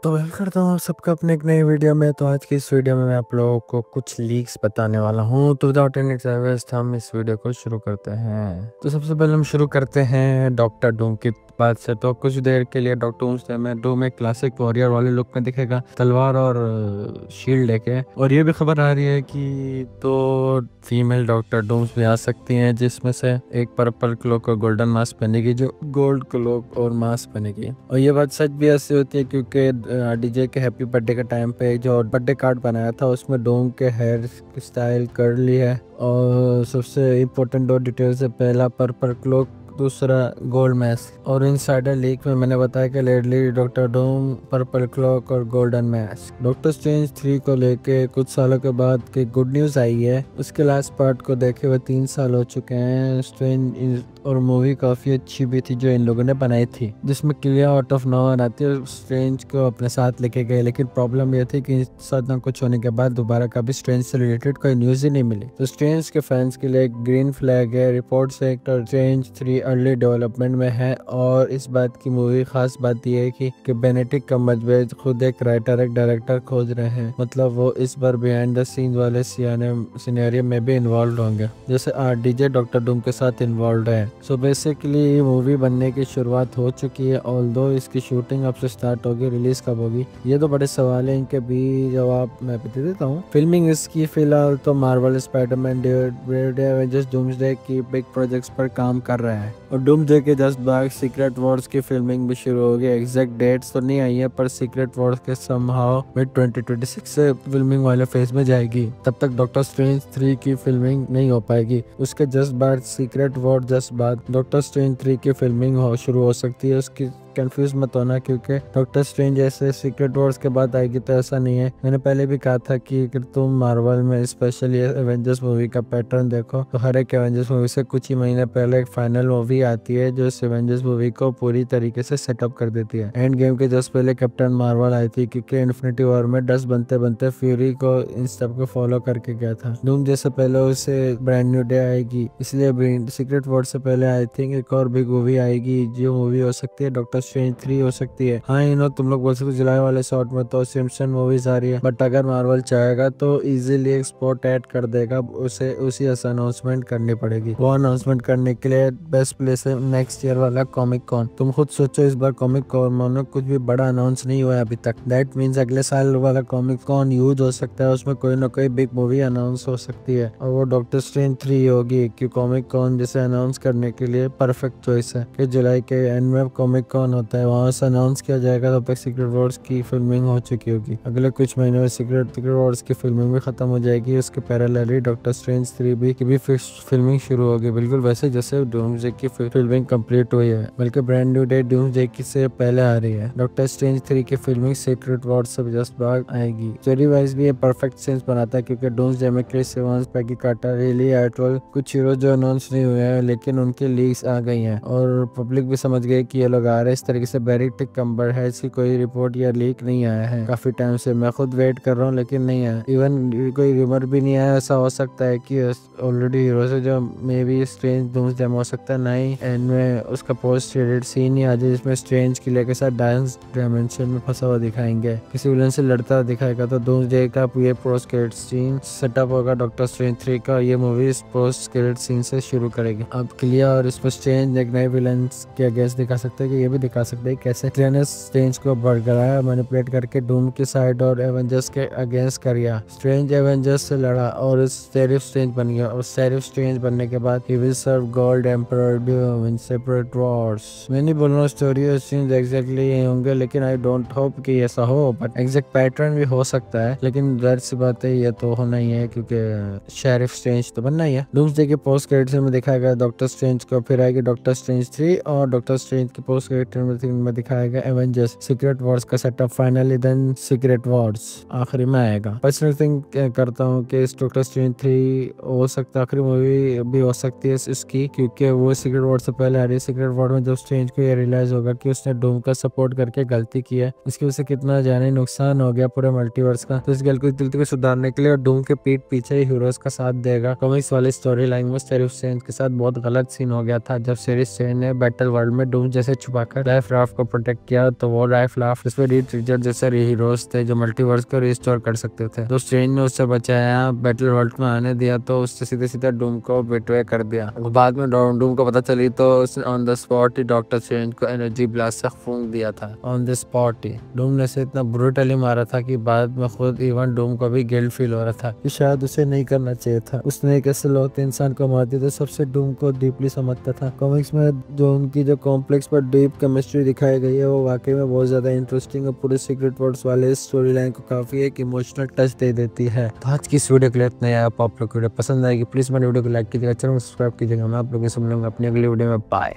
तो वेलकम करता हूँ आप सबका अपने एक नई वीडियो में। तो आज की इस वीडियो में मैं आप लोगों को कुछ लीक्स बताने वाला हूँ। तो विदाउट एनी टाइम वेस्ट हम इस वीडियो को शुरू करते हैं। तो सबसे पहले हम शुरू करते हैं डॉक्टर डूम की बात से। तो कुछ देर के लिए डॉक्टर डूम एक क्लासिक वॉरियर वाले लुक में दिखेगा, तलवार और शील्ड लेके। और ये भी खबर आ रही है कि तो फीमेल डॉक्टर डूम्स भी आ सकती हैं, जिसमें से एक पर्पल क्लोक और गोल्डन मास्क पहनेगी, जो गोल्ड क्लोक और मास्क पहनेगी। और ये बात सच भी ऐसी होती है क्योंकि डीजे के हैप्पी बर्थडे के टाइम पे जो बर्थडे कार्ड बनाया था उसमें डूम के हेयर स्टाइल कर्ली है। और सबसे इम्पोर्टेंट दो डिटेल्स है, पहला पर्पल क्लोक, दूसरा गोल्ड मैस्क। और इनसाइडर लीक में मैंने बताया कि Ledley doctor Doom, purple clock और गोल्डन मैस्क। डॉक्टर स्ट्रेंज 3 को लेके कुछ सालों के बाद की गुड न्यूज आई है। उसके लास्ट पार्ट को देखे हुए 3 साल हो चुके हैं। स्ट्रेंज और मूवी काफी अच्छी भी थी जो इन लोगों ने बनाई थी, जिसमें क्लियर आउट ऑफ नोवेयर आती है स्ट्रेंज को अपने साथ लेके गए। लेकिन प्रॉब्लम यह थी कि इतना कुछ होने के बाद दोबारा कभी स्ट्रेंज से रिलेटेड कोई न्यूज ही नहीं मिली। तो स्ट्रेंज के फैंस के लिए एक ग्रीन फ्लैग है। रिपोर्ट से स्ट्रेंज 3 अर्ली डेवलपमेंट में है। और इस बात की मूवी खास बात यह है कि बेनेडिक्ट कम्बरबैच खुद एक राइटर, एक डायरेक्टर खोज रहे हैं। मतलब वो इस बार बिहाइंड द सीन वाले सिनेरियो में भी इन्वॉल्व होंगे, जैसे डीजे डॉक्टर डूम के साथ इन्वॉल्व है। सो बेसिकली ये मूवी बनने की शुरुआत हो चुकी है, ऑल्दो इसकी शूटिंग अब से स्टार्ट होगी। रिलीज कब होगी ये तो बड़े सवाल है, इनके भी जवाब मैं दे देता हूँ। फिल्मिंग इसकी फिलहाल तो मार्वल, स्पाइडरमैन, एवेंजर्स, डूम्सडे की बिग प्रोजेक्ट्स पर काम कर रहा है। और डूम्सडे के जस्ट बाद सीक्रेट वॉर्स की फिल्मिंग भी शुरू होगी। एग्जैक्ट डेट्स तो नहीं आई है, पर सीक्रेट वॉर्स के समहाउ मिड 2026 से फिल्मिंग वाले फेज में जाएगी। तब तक डॉक्टर स्ट्रेंज 3 की फिल्मिंग नहीं हो पाएगी। उसके जस्ट बाद सीक्रेट वॉर, जस्ट बाद डॉक्टर स्ट्रेंज 3 की फिल्मिंग शुरू हो सकती है। उसकी कंफ्यूज मत होना, क्योंकि डॉक्टर स्ट्रेंज ऐसे सीक्रेट वॉर्स के बाद आएगी तो ऐसा नहीं है। मैंने पहले भी कहा था कि अगर तुम मार्वल में स्पेशली एवेंजर्स मूवी का पैटर्न देखो तो हर एक एवेंजर्स मूवी से कुछ ही महीने पहले एक फाइनल मूवी आती है जो इस एवेंजर्स मूवी को पूरी तरीके से सेटअप कर देती है। एंड गेम के जस्ट पहले कैप्टन मार्वल आई थी, क्योंकि इन्फिनिटी वॉर में डस्ट बनते बनते फ्यूरी को इन सब को फॉलो करके गया था। डूम जैसे पहले उसे ब्रांड न्यू डे आएगी, इसलिए सीक्रेट वॉर से पहले आई थिंक एक और बिग मूवी आएगी, जो मूवी हो सकती है डॉक्टर स्ट्रेंज 3 हो सकती है। हाँ तुम लोग बोल सकते हो जुलाई वाले शॉट में तो सिम्पसन मूवीज आ रही है, बट अगर मार्वल चाहेगा तो इजीली एक स्पॉट ऐड कर देगा, उसे उसी अनाउंसमेंट करनी पड़ेगी। वो अनाउंसमेंट करने के लिए बेस्ट प्लेस है नेक्स्ट ईयर वाला कॉमिक कॉन। तुम खुद सोचो, इस बार कॉमिक कॉन में कुछ भी बड़ा अनाउंस नहीं हुआ है अभी तक। दैट मीन्स अगले साल वाला कॉमिक कॉन यूज हो सकता है, उसमें कोई ना कोई बिग मूवी अनाउंस हो सकती है, और वो डॉक्टर स्ट्रेंज 3 होगी। कि कॉमिक कॉन जैसे अनाउंस करने के लिए परफेक्ट चॉइस है कि जुलाई के एंड में कॉमिक कॉन होता है, वहां से अनाउंस किया जाएगा। तब तक सीक्रेट वॉर्स की फिल्मिंग हो चुकी होगी। अगले कुछ महीनों में सीक्रेट वॉर्स की फिल्मिंग भी खत्म हो जाएगी। उसके पैरेलली डॉक्टर स्ट्रेंज 3 की भी फिल्मिंग शुरू होगी, बिल्कुल वैसे जैसे डूम्सडे की फिल्मिंग कंप्लीट हुई है, बल्कि ब्रांड न्यू डेट डूम्सडे की से पहले आ रही है। डॉक्टर स्ट्रेंज 3 की फिल्मिंग सीक्रेट वॉर्स से जस्ट बाद आएगी। स्टोरी वाइज भी ये परफेक्ट सेंस बनाता है, क्योंकि डूम्सडे में क्रिस एवंस, पैगी कार्टर, रिली एटवेल, कुछ हीरो जो अनाउंस नहीं हुए हैं लेकिन उनकी लीक्स आ गई हैं, और पब्लिक भी समझ गई कि ये लोग आ रहे हैं। इस तरीके से बेनेडिक्ट कम्बरबैच की कोई रिपोर्ट या लीक नहीं आया है काफी टाइम से। मैं खुद वेट कर रहा हूँ लेकिन नहीं आया। इवन कोई रूमर भी नहीं आया। ऐसा हो सकता है कि ऑलरेडी हीरो से जो मे बी स्ट्रेंज डूम्सडे में हो सकता है, नहीं एंड में उसका पोस्ट क्रेडिट सीन ही आ जाए जिसमें स्ट्रेंज किले के साथ डांस डायमेंशन में फंसा हुआ दिखाएंगे, किसी विलन से लड़ता दिखाएगा। तो डूम्सडे का ये पोस्ट क्रेडिट सीन सेटअप होगा डॉक्टर स्ट्रेंज 3 का। ये मूवी इस पोस्ट क्रेडिट सीन से शुरू करेगी। अब क्लियर और इसमें स्ट्रेंज एक नए विलन के अगेंस्ट दिखा सकते हैं, कि ये भी दिखा सकते हैं कैसे ट्रेनर स्ट्रेंज को बरकरार मैनिपुलेट करके डूम की साइड और एवेंजर्स के अगेंस्ट कर गया। स्ट्रेंज एवेंजर्स से लड़ा और सेरिफ स्ट्रेंज बन गया, और सेरिफ स्ट्रेंज बनने के बाद ही will serve God Emperor Doom in separate wars. मैं नहीं बोल रहा हूँ स्टोरी और सीन्स एग्जैक्टली यही होंगे, लेकिन आई डोंट होप कि ऐसा हो, बट एग्जैक्ट पैटर्न भी हो सकता है। लेकिन जाहिर सी बात है ये तो होना ही है, क्योंकि शेरिफ स्ट्रेंज तो बनना ही है। डूम्सडे के पोस्ट क्रेडिट में दिखाया गया डॉक्टर स्ट्रेंज को, फिर आएगी डॉक्टर स्ट्रेंज 3, और डॉक्टर स्ट्रेंज के पोस्ट क्रेडिट में दिखाया गया एवेंजर्स सीक्रेट वॉर्स का setup. Finally then Secret Wars आखिरी में आएगा। पर्सनल थिंक करता हूँ कि इस डॉक्टर स्ट्रेंज 3 हो सकता है आखिरी मूवी भी हो सकती है इसकी, क्योंकि वो सीक्रेट वॉर से पहले आ रही है। सीक्रेट वॉर में जब स्ट्रेंज को ये रियलाइज होगा कि उसने डूम का सपोर्ट करके गलती की है, इसकी वजह से कितना जानी नुकसान हो गया पूरे मल्टीवर्स का, तो इस गलती को सुधारने के लिए डूम के पीठ पीछे ही हीरोज का साथ देगा। कॉमिक्स वाली स्टोरी लाइन में सेरिफ स्ट्रेंज के साथ बहुत गलत सीन हो गया था, जब सेरिफ स्ट्रेंज ने बैटल वर्ल्ड में डूम जैसे छुपाकर लाइफ राफ्ट को प्रोटेक्ट किया, तो वो लाइफ राफ्ट इसमें रीड रीचर जैसे हीरोज थे जो मल्टीवर्स को रिस्टोर कर सकते थे। तो स्ट्रेंज ने उससे बचाया, बैटल वर्ल्ड में आने दिया, तो उससे सीधे सीधा डूम को बिटवे कर दिया। बाद में डूम को पता चली तो उसने on the spot he doctor strange को एनर्जी ब्लास्ट से फूंक दिया था। ऑन द स्पॉट ही डूम ने से इतना ब्रूटली मारा था कि बाद में खुद इवन डूम को भी गिल्ट फील हो रहा था कि शायद उसे नहीं करना चाहिए था। उसने एक ऐसे लौते इंसान को मार दिया था सबसे डूम को डीपली समझता था। कॉमिक्स में जो उनकी जो कॉम्प्लेक्स पर डीप केमिस्ट्री दिखाई गई है वो वाकई में बहुत ज्यादा इंटरेस्टिंग और पूरे सीक्रेट वर्ड्स वाले स्टोरी लाइन को काफी एक इमोशनल टच दे देती है। तो आज की इस वीडियो के लिए इतना ही। आप लोग वीडियो पसंद आएगी प्लीज मेरे वीडियो को लाइक कीजिएगा, चैनल को सब्सक्राइब कीजिएगा। मैं आप लोगों से मिलूंगा अपनी अगली वीडियो में। बाय।